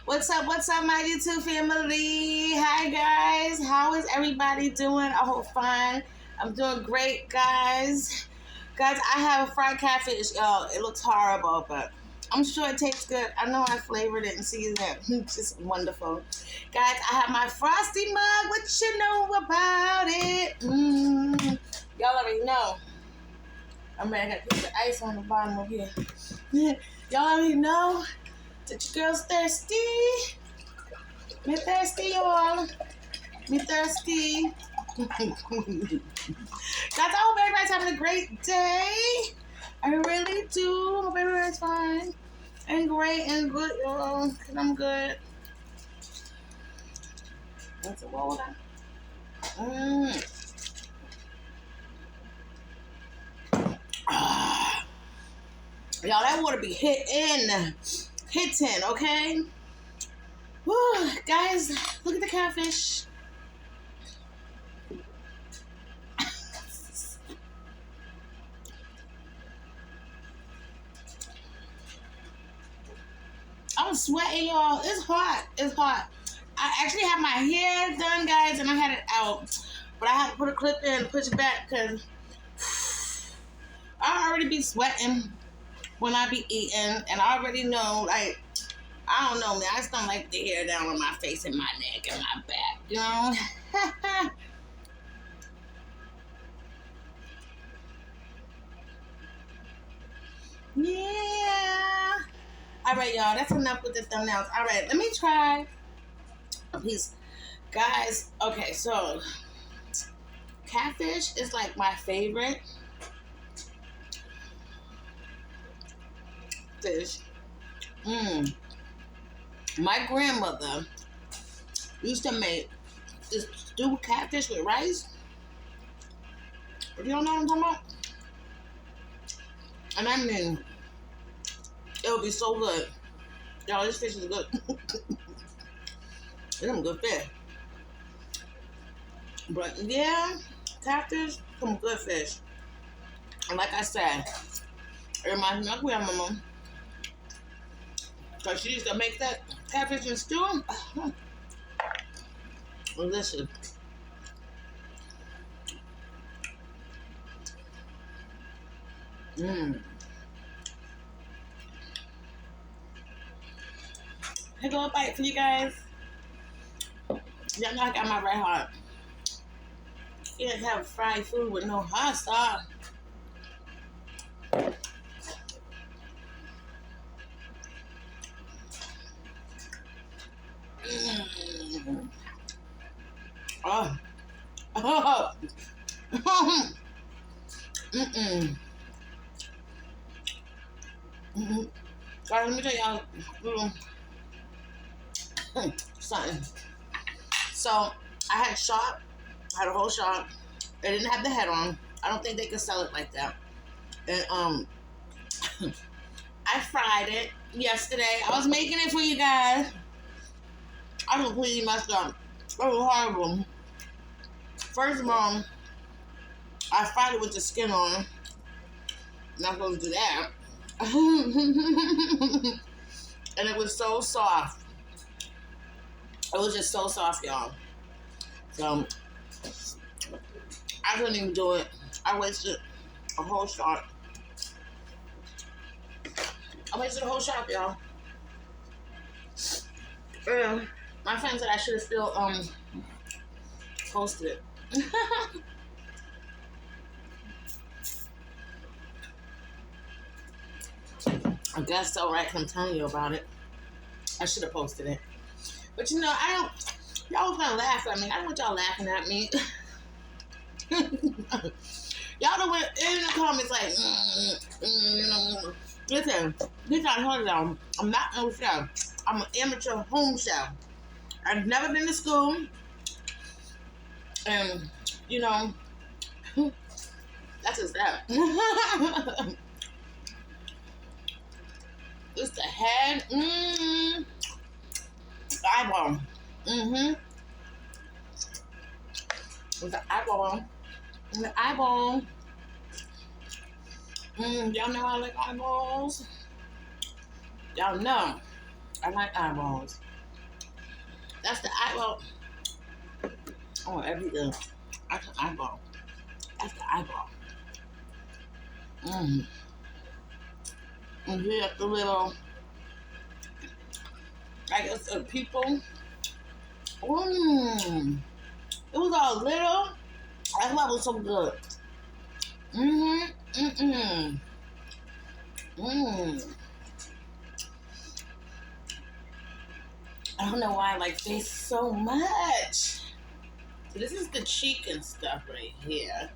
What's up, my YouTube family? Hi, guys. How is everybody doing? I hope fine. I'm doing great, guys. Guys, I have a fried catfish, y'all. It looks horrible, but I'm sure it tastes good. I know I flavored it and seasoned it. It's just wonderful. Guys, I have my frosty mug. What you know about it? Y'all already know. I'm ready to put the ice on the bottom of here. Y'all already know that your girl's thirsty. Me thirsty, y'all. Me thirsty. Guys, I hope everybody's having a great day. I really do. Hope everybody's fine and great and good, y'all. Cause I'm good. That's a roll down. Y'all, that water be hitting, okay? Woo, guys, look at the catfish. I'm sweating, y'all. It's hot. It's hot. I actually have my hair done, guys, and I had it out. But I had to put a clip in and push it back because I already be sweating when I be eating. And I already know, like, I don't know, man. I just don't like the hair down on my face and my neck and my back, you know? Yeah. All right, y'all. That's enough with the thumbnails. All right, let me try a piece. Guys, okay, so catfish is like my favorite fish. My grandmother used to make this stewed catfish with rice. If you don't know what I'm talking about. And I mean, it would be so good. Y'all, this fish is good. It's some good fish. But yeah, catfish, some good fish. And like I said, it reminds me of my grandmama. Because she used to make that catfish and stew. Delicious. Here go a bite for you guys. Y'all know I got my red hot. You can't have fried food with no hot sauce. Oh. Oh. Guys, let me tell y'all a little something. So I had shot. I had a whole shot. It didn't have the head on. I don't think they could sell it like that. And I fried it yesterday. I was making it for you guys. I completely messed up. It was horrible. First of all, I fried it with the skin on. Not supposed to do that. And it was so soft. It was just so soft, y'all. So I couldn't even do it. I wasted a whole shot. Y'all. My friend said I should have still posted it. I guess so, right? I'm telling you about it. I should have posted it. But you know, y'all was gonna laugh at me. I don't want y'all laughing at me. Y'all done went in the comments like, listen, this I heard y'all. I'm not no chef. I'm an amateur home chef. I've never been to school. And, you know, that's just that. It's the head. Eyeball. With the eyeball. And the eyeball. Y'all know I like eyeballs. Y'all know I like eyeballs. That's the eyeball. Oh, everything. That's the eyeball. That's the eyeball. Mm. And here's the little, I guess, people. Mmm. It was all little. That's why it was so good. Mm-hmm. Mm-mm. Mmm. I don't know why I like this so much. So this is the cheek and stuff right here.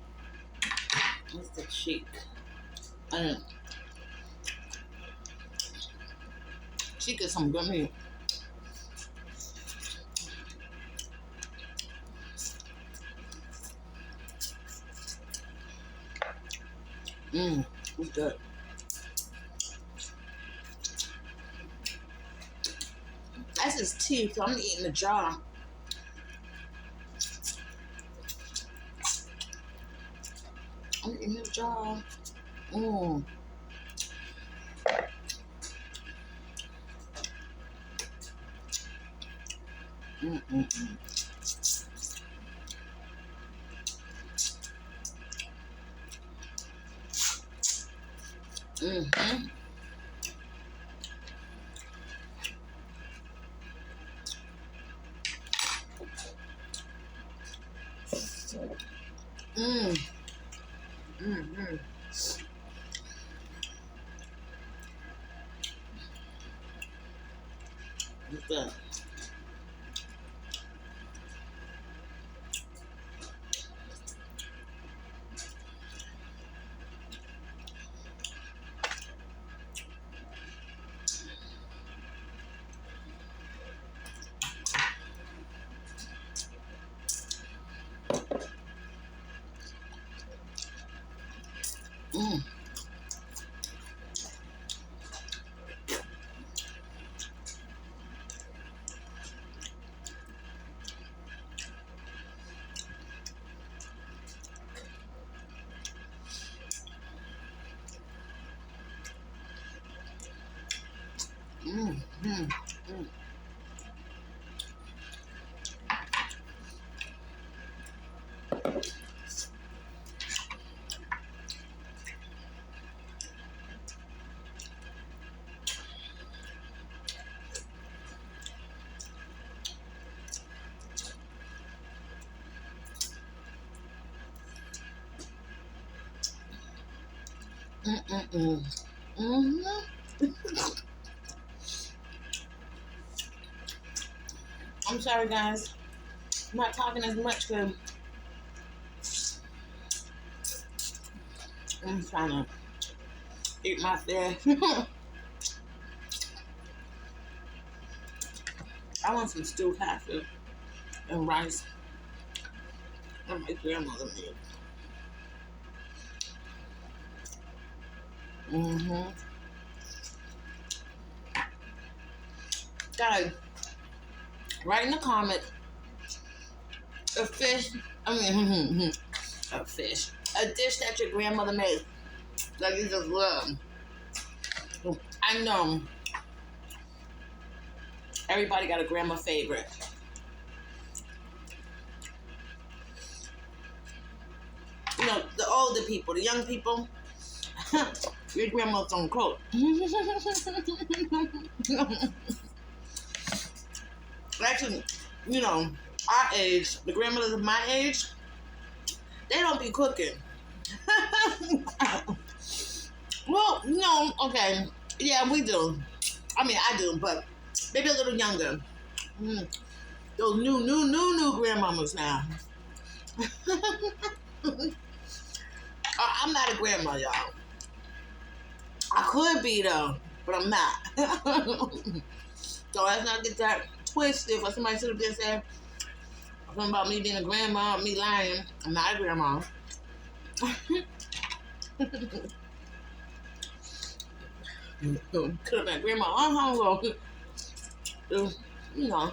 This is the cheek. Cheek is some good meat. Mmm. It's good. That's his teeth, so I'm eating the jaw. I'm eating the jaw. Mmm. Mm-mm-mm. Mm-hmm. Mmm. Mm-hmm. It's good. Mm. Mm. Mm. Mm. Mm-mm-mm. Mm-hmm. I'm sorry, guys. I'm not talking as much because I'm trying to eat my fish. I want some stewed catfish and rice. And my grandmother made. Mm-hmm. Guys, write in the comments a fish. A fish. A dish that your grandmother made that you just love. I know everybody got a grandma favorite. You know, the older people, the young people, your grandma's on coat. Actually, you know, our age, the grandmothers of my age, they don't be cooking. Well, no, okay. Yeah, we do. I mean, I do, but maybe a little younger. Mm. Those new grandmamas now. I'm not a grandma, y'all. I could be though, but I'm not. So let's not get that twisted. For somebody should have just said something about me being a grandma or me lying. I'm not a grandma. Could have been grandma on home. You know,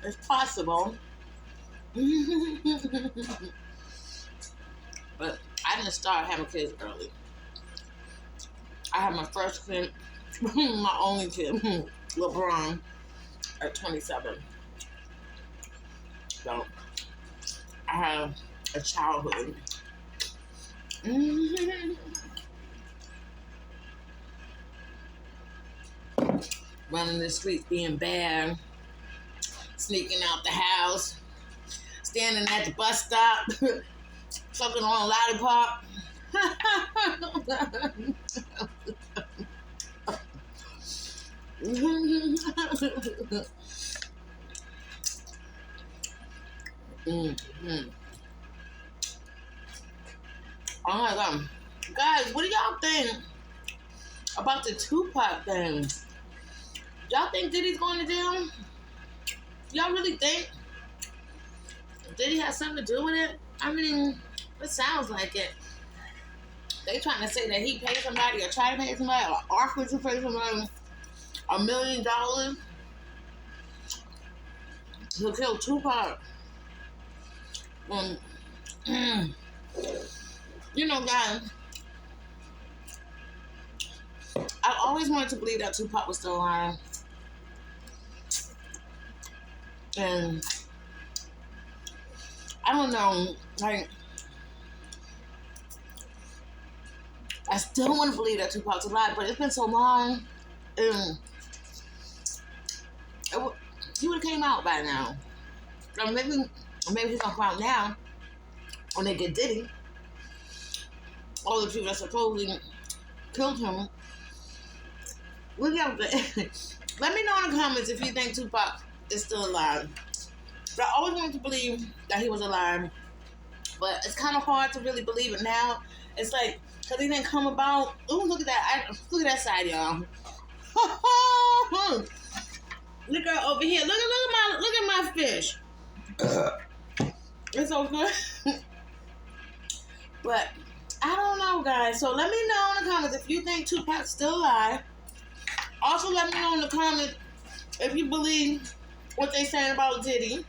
it's possible. But I didn't start having kids early. I had my first kid, my only kid, LeBron, at 27. So I have a childhood. Running the streets, being bad, sneaking out the house, standing at the bus stop, sucking on a lollipop. Oh my god. Guys, what do y'all think about the Tupac thing? Y'all think Diddy's going to jail? Y'all really think Diddy has something to do with it? I mean, it sounds like it. They trying to say that he paid somebody or tried to pay somebody or offered to pay somebody $1 million to kill Tupac. You know, guys, I always wanted to believe that Tupac was still alive. And I don't know, like, I still want to believe that Tupac's alive, but it's been so long. And he would have came out by now. Or maybe he's gonna come out now when they get Diddy. All the people that supposedly killed him. Let me know in the comments if you think Tupac is still alive. But I always wanted to believe that he was alive, but it's kind of hard to really believe it now. It's like, because he didn't come about. Ooh, look at that! Look at that side, y'all. Look at over here. Look at my fish. It's so good. But I don't know, guys. So let me know in the comments if you think Tupac's still alive. Also, let me know in the comments if you believe what they saying about Diddy.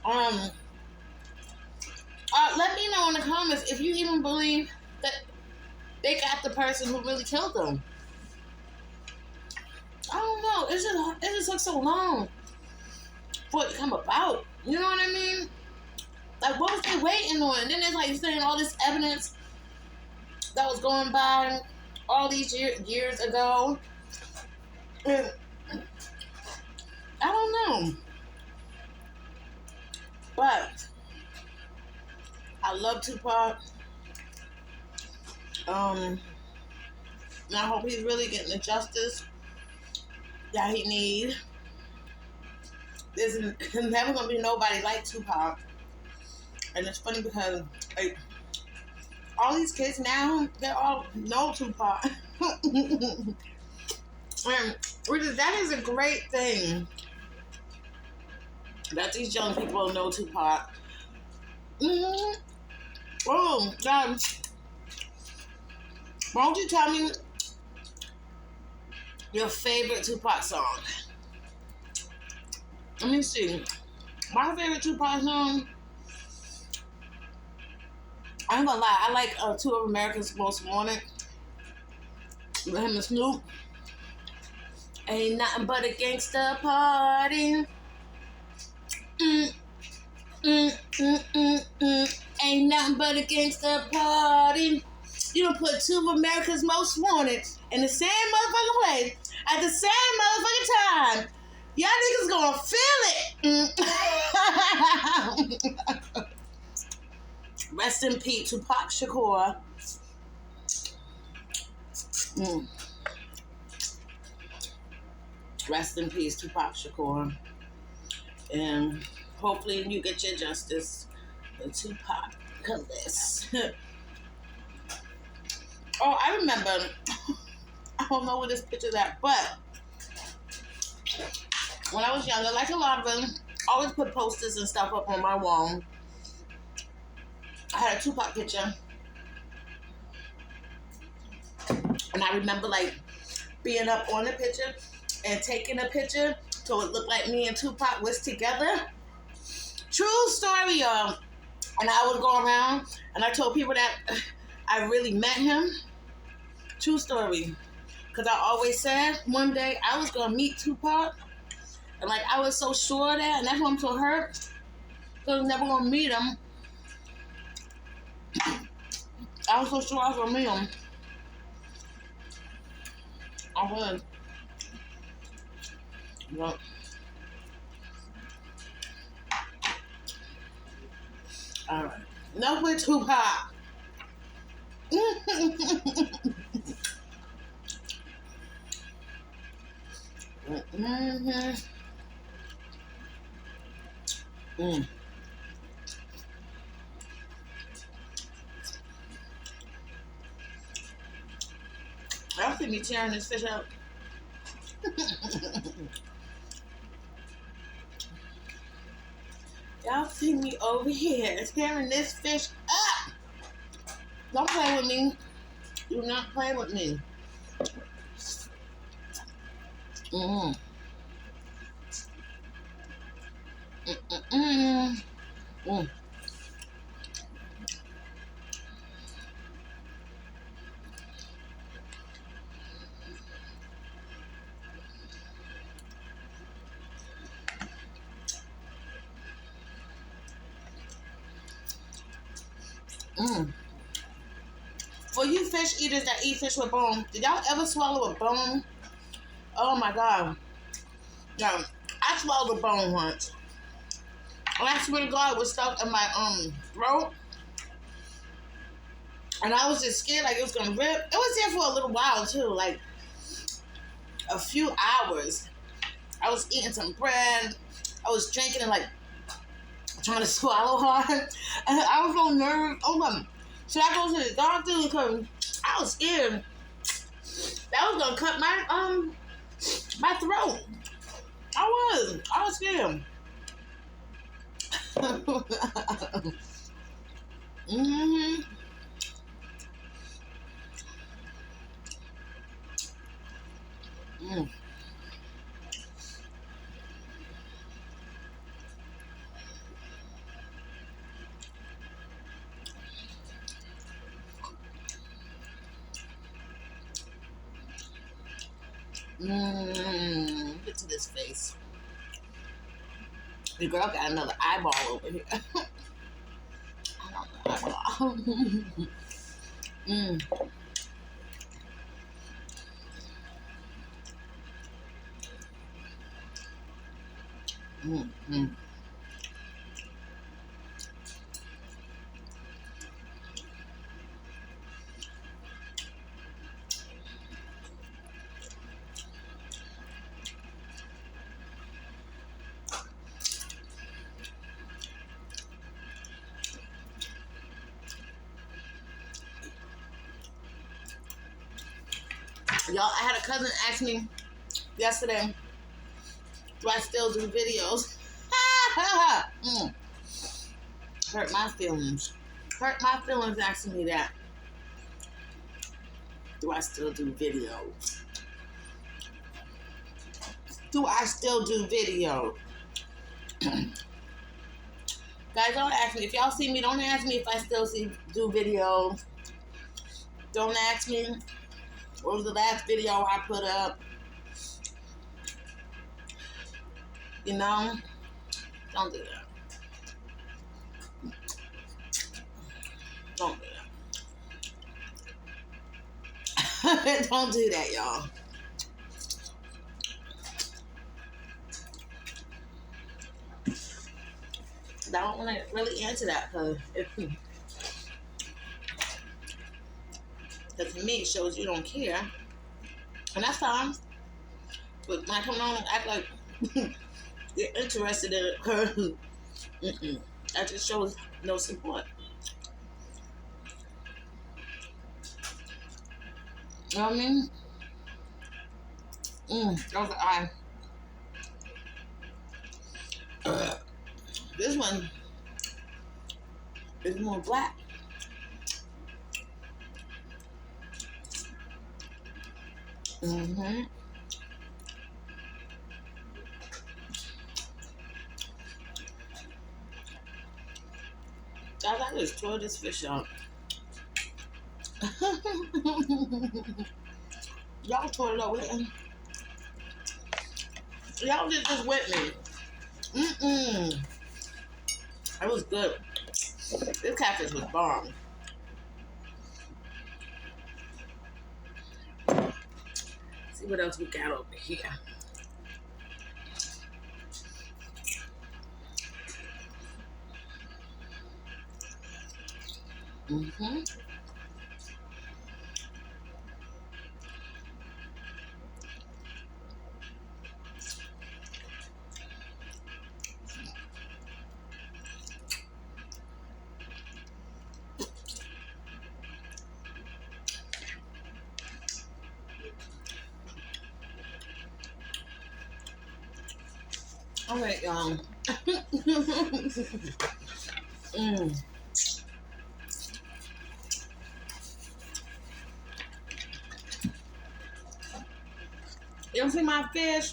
Let me know in the comments if you even believe that they got the person who really killed them. I don't know. It just took so long for it to come about. You know what I mean? Like, what was they waiting on? And then there's like saying all this evidence that was going by all these years ago. And I don't know. But I love Tupac. And I hope he's really getting the justice that he needs. There's never gonna be nobody like Tupac. And it's funny because like all these kids now, they all know Tupac. And that is a great thing that these young people know Tupac. Oh, God. Why don't you tell me your favorite Tupac song? Let me see. My favorite Tupac song, I ain't gonna lie, I like Two of America's Most Wanted with him and Snoop. Ain't nothing but a gangsta party. Ain't nothing but a gangsta party. You don't put Two of America's Most Wanted in the same motherfucking place at the same motherfucking time. Y'all niggas gonna feel it. Rest in peace, Tupac Shakur. Rest in peace, Tupac Shakur. And hopefully you get your justice with Tupac. Because this. Oh, I remember. I don't know where this picture's at, but when I was younger, like a lot of them, I always put posters and stuff up on my wall. I had a Tupac picture. And I remember like being up on the picture and taking a picture so it looked like me and Tupac was together. True story, y'all. And I would go around and I told people that I really met him. True story. Because I always said one day I was going to meet Tupac. And like I was so sure of that, and that's why I'm so hurt. because I'm never gonna meet him. I was so sure I was gonna meet him. I was. Well, alright. Enough with Tupac. Y'all see me tearing this fish up. Y'all see me over here tearing this fish up. Don't play with me. Do not play with me. Mm. Mm. Mm. Mm. For you fish eaters that eat fish with bone, did y'all ever swallow a bone? Oh my god. Yeah, I swallowed a bone once. And I swear to God, it was stuck in my throat. And I was just scared like it was gonna rip. It was there for a little while too, like a few hours. I was eating some bread. I was drinking and like trying to swallow hard. And I was so nervous. Oh my, should I go to the doctor? Because I was scared. That was gonna cut my throat. I was scared. Mm-hmm. Mm. Get to this face. The girl got another eyeball over here. I don't know. Mm. Mm. Mm. Y'all, I had a cousin ask me yesterday, do I still do videos? Mm. Hurt my feelings. Hurt my feelings asking me that. Do I still do videos? Do I still do video? Guys, don't ask me. If y'all see me, don't ask me if I still do videos. Don't ask me what was the last video I put up. You know? Don't do that. Don't do that. Don't do that, y'all. I don't want to really answer that because to me it shows you don't care, and that's fine. But when I come on and act like you're interested in it, that just shows no support. You know what I mean? That was an eye. This one is more black. Mm-hmm. Guys, I just tore this fish out. Y'all tore it up with him. Y'all just with me. It was good. This catfish was bomb. See what else we got over here. Mm-hmm. All right, y'all. Mm. You don't see my fish?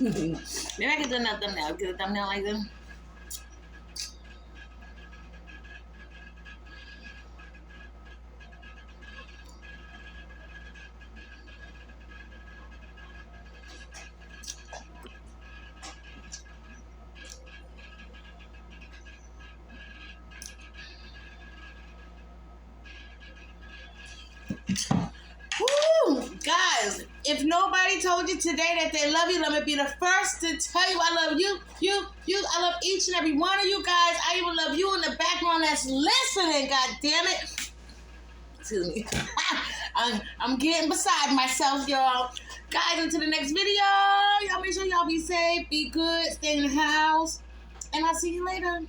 Maybe I can do another thumbnail. Get a thumbnail like this. Woo! Guys, if nobody told you today that they love you, let me be the first to tell you I love you. I love each and every one of you guys. I even love you in the background that's listening, god damn it. Excuse me. I'm getting beside myself, y'all. Guys, until the next video, y'all make sure y'all be safe, be good, stay in the house, and I'll see you later.